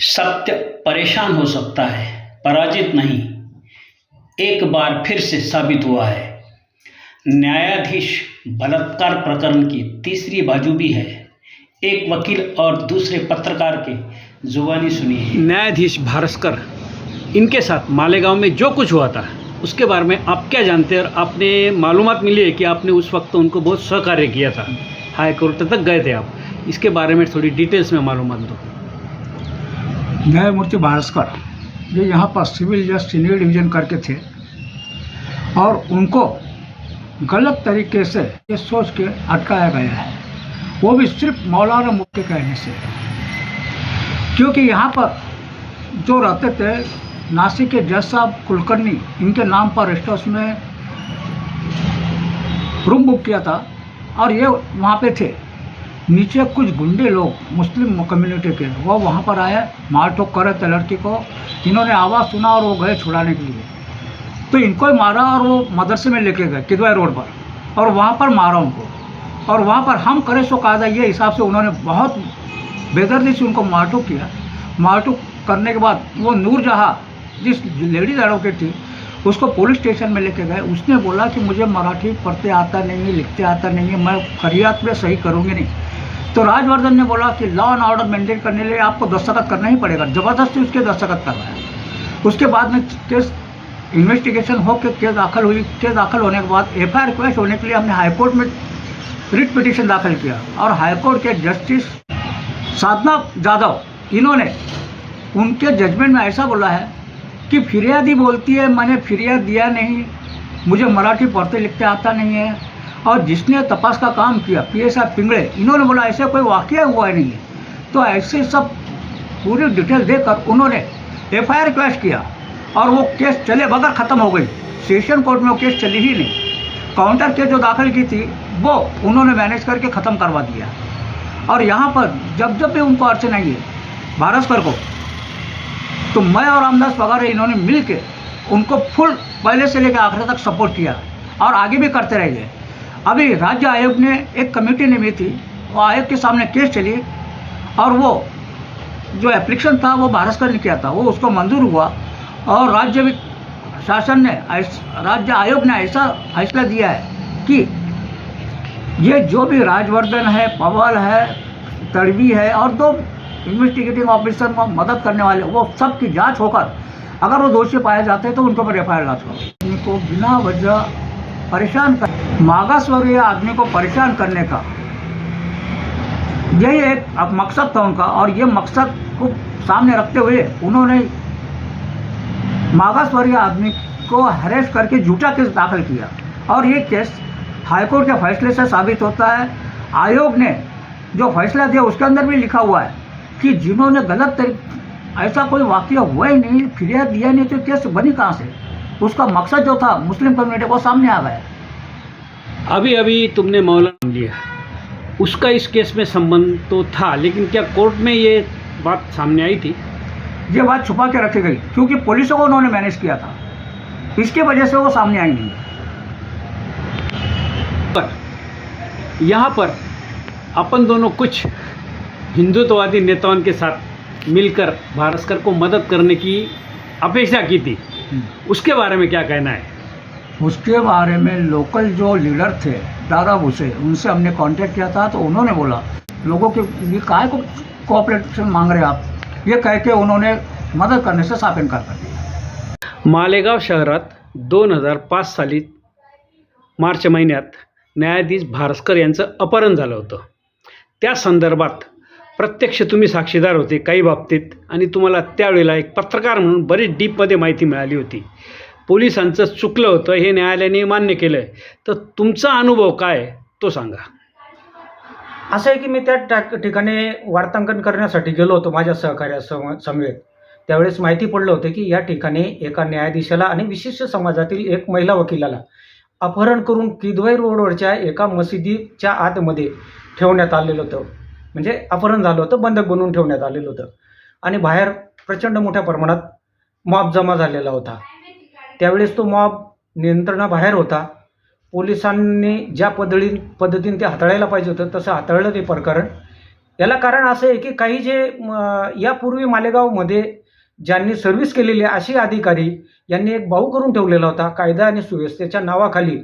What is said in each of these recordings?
सत्य परेशान हो सकता है, पराजित नहीं। एक बार फिर से साबित हुआ है। न्यायाधीश बलात्कार प्रकरण की तीसरी बाजू भी है। एक वकील और दूसरे पत्रकार के जुबानी सुनिए। न्यायाधीश भारस्कर, इनके साथ मालेगांव में जो कुछ हुआ था उसके बारे में आप क्या जानते हैं? और आपने मालूमात मिली है कि आपने उस वक्त उनको बहुत सहकार्य किया था, हाई कोर्ट तक गए थे आप। इसके बारे में थोड़ी डिटेल्स में मालूमात दो। न्यायमूर्ति भारस्कर जो यहाँ पर सिविल जज सीनियर डिवीज़न करके थे और उनको गलत तरीके से ये सोच के अटकाया गया है, वो भी सिर्फ मौलाना मुफ्ती के कहने से। क्योंकि यहाँ पर जो रहते थे नासिक के जज साहब कुलकर्णी, इनके नाम पर रेस्ट हाउस में रूम बुक किया था और ये वहाँ पे थे। नीचे कुछ गुंडे लोग मुस्लिम कम्युनिटी के वो वहाँ पर आए, मार ठोक कर रहे थे लड़की को। इन्होंने आवाज़ सुना और वो गए छुड़ाने के लिए, तो इनको ही मारा और वो मदरसे में लेके गए किदवाई रोड पर, और वहाँ पर मारा उनको। और वहाँ पर हम करे सो कायदा ये हिसाब से उन्होंने बहुत बेदर्दी से उनको मारठोक किया। मारठोक करने के बाद वो नूरजहाँ जिस लेडीज एडवोकेट थी उसको पुलिस स्टेशन में लेके गए। उसने बोला कि मुझे मराठी पढ़ते आता नहीं है, लिखते आता नहीं है, मैं फरियाद में सही करूँगी नहीं। तो राजवर्धन ने बोला कि लॉ एंड ऑर्डर मेंटेन करने के लिए आपको दस्तखत करना ही पड़ेगा। ज़बरदस्ती उसके दस्तखत करवाया। उसके बाद में केस इन्वेस्टिगेशन हो के केस दाखिल हुई। केस दाखिल होने के बाद एफआईआर रिक्वेस्ट होने के लिए हमने हाईकोर्ट में रिट पिटीशन दाखिल किया और हाईकोर्ट के जस्टिस साधना जाधव, इन्होंने उनके जजमेंट में ऐसा बोला है कि फिरियादी बोलती है मैंने फिरियाद दिया नहीं, मुझे मराठी पढ़ते लिखते आता नहीं है, और जिसने तपास का काम किया पीएसआई पिंगड़े, इन्होंने बोला ऐसे कोई वाकया हुआ नहीं है। तो ऐसे सब पूरी डिटेल देकर उन्होंने एफआईआर रिक्वेस्ट किया और वो केस चले बगैर ख़त्म हो गई। सेशन कोर्ट में वो केस चली ही नहीं। काउंटर केस जो दाखिल की थी वो उन्होंने मैनेज करके ख़त्म करवा दिया। और यहाँ पर जब जब भी उनको अड़चन आई है भारस्कर को, तो मैं और रामदास पगारे इन्होंने मिल के उनको फुल पहले से लेकर आखिर तक सपोर्ट किया और आगे भी करते रहेंगे। अभी राज्य आयोग ने एक कमेटी ने भी थी, वो आयोग के सामने केस चली और वो जो एप्लीकेशन था वो भारस्कर ने किया था, वो उसको मंजूर हुआ। और राज्य भी शासन ने राज्य आयोग ने ऐसा फैसला दिया है कि ये जो भी राजवर्धन है, पवल है, तड़वी है और दो इन्वेस्टिगेटिंग ऑफिसर को मदद करने वाले, वो सब की जांच होकर अगर वो दोषी पाए जाते हैं तो उनके ऊपर एफआईआर दर्ज करो। इनको बिना वजह परेशान कर, मागासवर्गीय आदमी को परेशान करने का यही एक मकसद था उनका। और ये मकसद को सामने रखते हुए उन्होंने मागासवर्गीय आदमी को हरेस करके झूठा केस दाखिल किया। और ये केस हाईकोर्ट के फैसले से साबित होता है। आयोग ने जो फैसला दिया उसके अंदर भी लिखा हुआ है कि जिन्होंने गलत ऐसा कोई वाकया हुआ ही नहीं, फिरियाद दिया नहीं, तो केस बनी कहाँ से? उसका मकसद जो था मुस्लिम कम्युनिटी को सामने आ गया। अभी अभी तुमने मौलाना लिया, उसका इस केस में संबंध तो था, लेकिन क्या कोर्ट में ये बात सामने आई थी? ये बात छुपा के रखी गई क्योंकि पुलिसों को उन्होंने मैनेज किया था, इसके वजह से वो सामने आई नहीं। पर यहाँ पर अपन दोनों कुछ हिंदुत्ववादी नेताओं के साथ मिलकर भारस्कर को मदद करने की अपेक्षा की थी, उसके बारे में क्या कहना है? उसके बारे में लोकल जो लीडर थे दारा भूसे, उनसे हमने कांटेक्ट किया था, तो उन्होंने बोला लोगों के लिए काहे को कोऑपरेशन मांग रहे आप, ये कह के उन्होंने मदद करने से साफ इनकार कर दिया। मालेगाव शहरात 2005 साली मार्च महिन्यात न्यायाधीश भारस्कर यांचं अपहरण झालं होतं। त्या संदर्भात प्रत्यक्ष तुम्ही साक्षीदार होते काही बाबतीत, आणि तुम्हाला त्यावेळेला एक पत्रकार म्हणून बरीच डीपमध्ये माहिती मिळाली होती। पोलिसांचं चुकलं होतं हे न्यायालयाने मान्य केलं आहे, तर तुमचा अनुभव काय तो सांगा। असं आहे की मी त्या ठिकाणी वार्तांकन करण्यासाठी गेलो होतो माझ्या सहकार्यासमवेत। त्यावेळेस माहिती पडलं होतं की या ठिकाणी एका न्यायाधीशाला आणि विशिष्ट समाजातील एक महिला वकिलाला अपहरण करून किदवाई रोडवरच्या एका मशिदीच्या आतमध्ये ठेवण्यात आलेलं होतं। म्हणजे अपहरण झालं होतं, बंधक बनवून ठेवण्यात आलेलं होतं आणि बाहेर प्रचंड मोठ्या प्रमाणात मॉब जमा झालेला होता। त्यावेळेस तो मॉब नियंत्रणाबाहेर होता। पोलिसांनी ज्या पद्धतीने ते हाताळायला पाहिजे होतं तसं हाताळलं ते प्रकरण। याला कारण असं आहे की काही जे यापूर्वी मालेगावमध्ये ज्यांनी सर्व्हिस केलेली आहे अशी अधिकारी यांनी एक भाऊ करून ठेवलेला होता. कायदा आणि सुव्यवस्थेच्या नावाखाली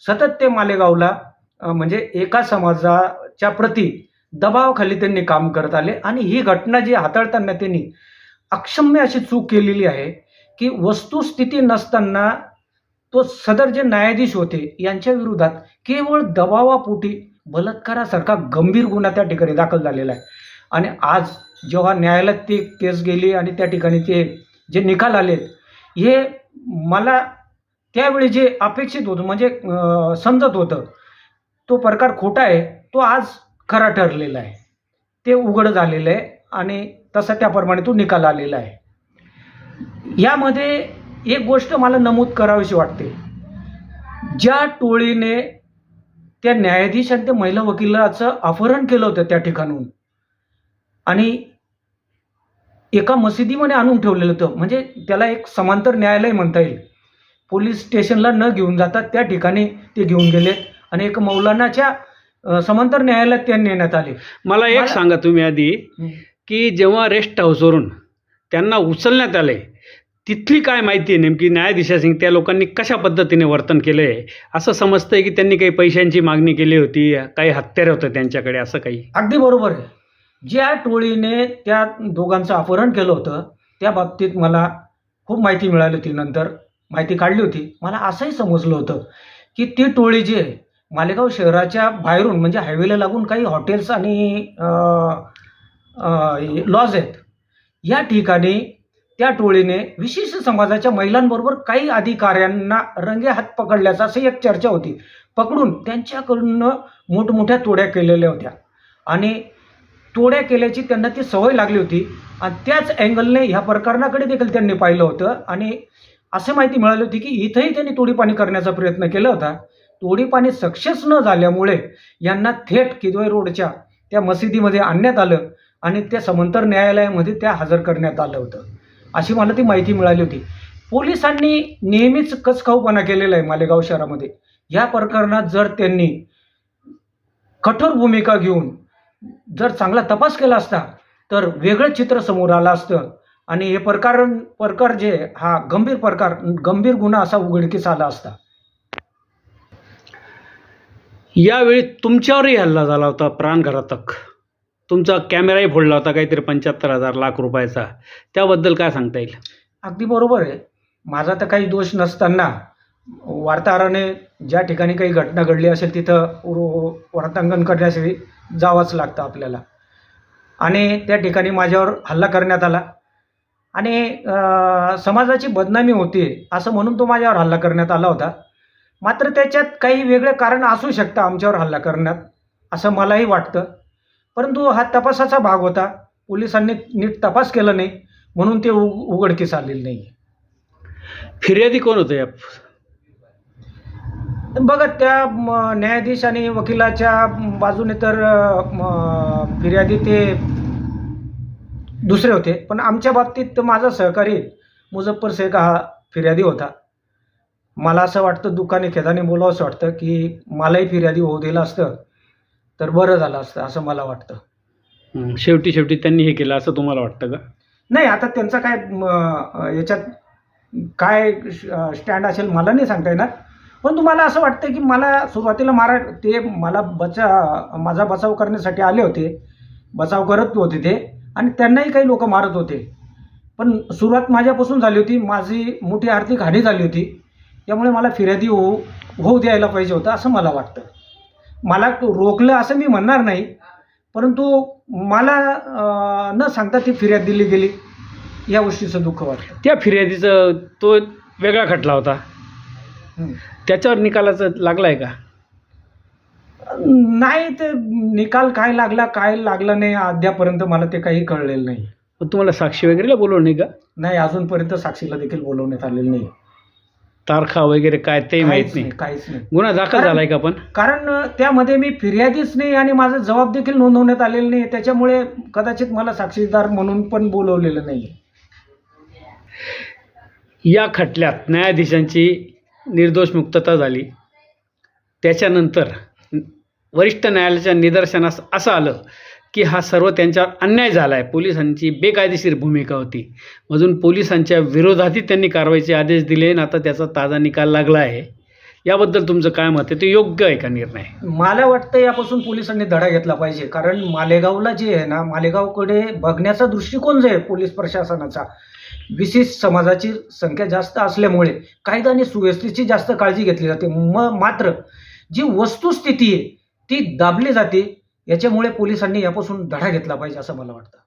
सतत ते मालेगावला म्हणजे एका समाजाच्या प्रती दबावाखाली त्यांनी काम करत आले आणि ही घटना जी हाताळताना त्यांनी अक्षम्य अशी चूक केलेली आहे की वस्तुस्थिती नसताना तो सदर जे न्यायाधीश होते यांच्या विरोधात केवळ दबावापोटी बलात्कारासारखा गंभीर गुन्हा त्या ठिकाणी दाखल झालेला आहे. आणि आज जेव्हा न्यायालयात ती केस गेली आणि त्या ठिकाणी ते जे निकाल आले हे मला त्यावेळी जे अपेक्षित होतं म्हणजे समजत होतं तो प्रकार खोटा आहे तो आज खरा ठरलेला आहे. ते उघड झालेलं आहे आणि तसा त्याप्रमाणे तो निकाल आलेला आहे. यामध्ये एक गोष्ट मला नमूद करावीशी वाटते. ज्या टोळीने त्या न्यायाधीश आणि त्या महिला वकिलाचं अपहरण केलं होतं त्या ठिकाणून आणि एका मशिदीमध्ये आणून ठेवलेलं होतं म्हणजे त्याला एक समांतर न्यायालय म्हणता येईल. पोलीस स्टेशनला न घेऊन जाता त्या ठिकाणी ते घेऊन गेले आणि एक मौलानाच्या समांतर न्यायालयात ते नेण्यात आले. मला एक सांगा तुम्ही आधी की जेव्हा रेस्ट हाऊसवरून त्यांना उचलण्यात आले तिथली काय माहिती आहे नेमकी न्यायाधीशांनी त्या लोकांनी कशा पद्धतीने वर्तन केलं आहे? असं समजतंय की त्यांनी काही पैशांची मागणी केली होती, काही हत्यारे होतं त्यांच्याकडे, असं काही? अगदी बरोबर आहे. ज्या टोळीने त्या दोघांचं अपहरण केलं होतं त्या बाबतीत मला खूप माहिती मिळाली होती. नंतर माहिती काढली होती. मला असंही समजलं होतं की ती टोळी जी आहे मालेगाव शहराच्या बाहेरून म्हणजे हायवेला लागून काही हॉटेल्स आणि लॉज आहेत या ठिकाणी त्या टोळीने विशिष्ट समाजाच्या महिलांबरोबर काही अधिकाऱ्यांना रंगेहात पकडल्याचं असं एक चर्चा होती. पकडून त्यांच्याकडून मोठमोठ्या तोड्या केलेल्या होत्या आणि तोड्या केल्याची त्यांना ती सवय लागली होती आणि त्याच अँगलने ह्या प्रकरणाकडे देखील त्यांनी पाहिलं होतं आणि असं माहिती मिळाली होती की इथंही त्यांनी तोडीपाणी करण्याचा प्रयत्न केला होता. तोडीपाणी सक्सेस न झाल्यामुळे यांना थेट किदवई रोडच्या त्या मशिदीमध्ये आणण्यात आलं आणि त्या समांतर न्यायालयामध्ये त्या हजर करण्यात आलं होतं अशी मला ती माहिती मिळाली होती. पोलिसांनी नेहमीच कचखाऊपणा केलेला आहे मालेगाव शहरामध्ये. या प्रकरणात जर त्यांनी कठोर भूमिका घेऊन जर चांगला तपास केला असता तर वेगळं चित्र समोर आलं असतं आणि हे प्रकार जे हा गंभीर गुन्हा असा उघडकीस आला असता. यावेळी तुमच्यावरही हल्ला झाला होता प्राणघातक. तुमचा कॅमेराही फोडला होता काहीतरी 75,000 लाख रुपयाचा. त्याबद्दल काय सांगता येईल? अगदी बरोबर आहे. माझा तर काही दोष नसताना वार्ताहराने ज्या ठिकाणी काही घटना घडली असेल तिथं वार्तांकन करण्यासाठी जावंच लागतं आपल्याला आणि त्या ठिकाणी माझ्यावर हल्ला करण्यात आला आणि समाजाची बदनामी होती असं म्हणून तो माझ्यावर हल्ला करण्यात आला होता. मात्र त्याच्यात काही वेगळे कारण असू शकतं आमच्यावर हल्ला करण्यात असं मलाही वाटतं. परंतु हा तपासाचा भाग होता. पोलिसांनी नीट तपास केला नाही म्हणून ते उघडकीस आलेलं नाही. फिर्यादी कोण होते या? बघा त्या न्यायाधीश आणि वकिलाच्या बाजूने तर फिर्यादी ते दुसरे होते पण आमच्या बाबतीत माझा सहकारी मुझफ्फर शेख हा फिर्यादी होता. मला असं वाटतं दुःखाने खेदाने बोलावंसं वाटतं की मलाही फिर्यादी होऊ दिलं असतं तर बरं झालं असतं असं मला वाटतं. शेवटी त्यांनी हे केलं असं तुम्हाला वाटतं का? नाही आता त्यांचा काय याच्यात काय स्टँड असेल मला नाही सांगता येणार. पण तुम्हाला असं वाटतं की मला सुरुवातीला माझा बचाव करण्यासाठी आले होते, बचाव करत होते ते आणि त्यांनाही काही लोक मारत होते. पण सुरुवात माझ्यापासून झाली होती. माझी मोठी आर्थिक हानी झाली होती त्यामुळे मला फिर्यादी होऊ द्यायला पाहिजे होतं असं मला वाटतं. मला रोखलं असं मी म्हणणार नाही परंतु मला न सांगता ती फिर्याद दिली गेली या गोष्टीचं दुःख वाटतं. त्या फिर्यादीचं तो वेगळा खटला होता त्याच्यावर निकालाचं लागला आहे का? नाही ते निकाल काय लागला नाही अद्यापर्यंत मला ते काही कळलेलं नाही. पण तुम्हाला साक्षी वगैरेला बोलवलं नाही का? नाही अजूनपर्यंत साक्षीला देखील बोलवण्यात आलेलं नाही. तारखा वगैरे काय ते माहीत नाही? काहीच नाही. गुन्हा दाखल झालाय का? पण कारण त्यामध्ये मी फिर्यादीच नाही आणि माझा जबाब देखील नोंदवण्यात आलेला नाही त्याच्यामुळे कदाचित मला साक्षीदार म्हणून पण बोलवलेलं नाही. या खटल्यात न्यायाधीशांची निर्दोष मुक्तता झाली. त्याच्यानंतर वरिष्ठ न्यायालयाच्या निदर्शनास असं आलं की हा सर्व त्यांच्यावर अन्याय झाला आहे, पोलिसांची बेकायदेशीर भूमिका होती, अजून पोलिसांच्या विरोधातही त्यांनी कारवाईचे आदेश दिले आणि आता त्याचा ताजा निकाल लागला आहे. याबद्दल तुमचं काय मत आहे? ते योग्य आहे का निर्णय? मला वाटतं यापासून पोलिसांनी धडा घेतला पाहिजे, कारण मालेगावला जे आहे ना, मालेगावकडे बघण्याचा दृष्टिकोन जो आहे पोलीस प्रशासनाचा, विशिष्ट समाजाची संख्या जास्त असल्यामुळे कायदा आणि सुव्यवस्थेची जास्त काळजी घेतली जाते. मात्र जी वस्तुस्थिती आहे ती दाबली जाते. याच्यामुळे पोलिसांनी यापासून धडा घेतला पाहिजे असं मला वाटतं.